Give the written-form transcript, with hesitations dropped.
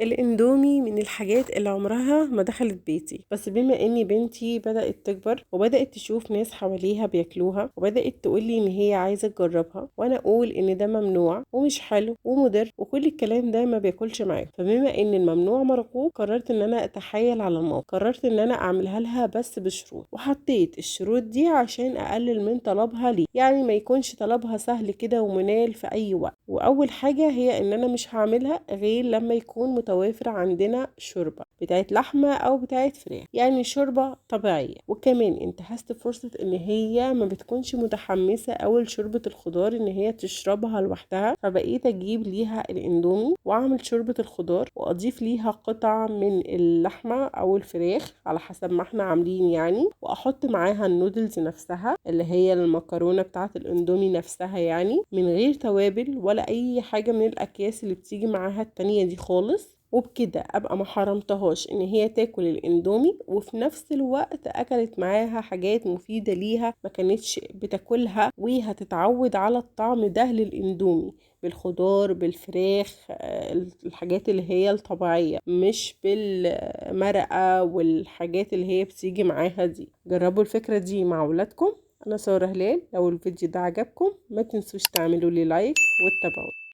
الاندومي من الحاجات اللي عمرها ما دخلت بيتي، بس بما اني بنتي بدأت تكبر وبدأت تشوف ناس حواليها بياكلوها وبدأت تقولي ان هي عايزة تجربها، وانا اقول ان ده ممنوع ومش حلو ومضر وكل الكلام ده ما بياكلش معاهم. فبما ان الممنوع مرغوب قررت ان انا اتحايل على الموقف، قررت ان انا اعملها لها بس بشروط، وحطيت الشروط دي عشان اقلل من طلبها لي، يعني ما يكونش طلبها سهل كده ومنال في اي وقت. واول حاجة هي ان انا مش هعملها غير لما يكون متوافر عندنا شوربة بتاعت لحمة او بتاعت فراخ، يعني شوربة طبيعية. وكمان انتهزت فرصة ان هي ما بتكونش متحمسة اول شوربة الخضار ان هي تشربها لوحدها، فبقيت اجيب ليها الاندومي واعمل شوربة الخضار واضيف ليها قطع من اللحمة او الفراخ على حسب ما احنا عاملين يعني، واحط معاها النودلز نفسها اللي هي المكرونة بتاعت الاندومي نفسها، يعني من غير توابل ولا اي حاجة من الاكياس اللي بتيجي معاها التانية دي خالص. وبكده ابقى ما حرمتهاش ان هي تاكل الاندومي، وفي نفس الوقت اكلت معاها حاجات مفيدة ليها ما كانتش بتاكلها، وهتتعود على الطعم ده للاندومي بالخضار بالفراخ، الحاجات اللي هي الطبيعية مش بالمرقة والحاجات اللي هي بتيجي معاها دي. جربوا الفكرة دي مع ولادكم. انا سارة هلال، لو الفيديو ده عجبكم ما تنسوش تعملوا لي لايك وتتابعوني.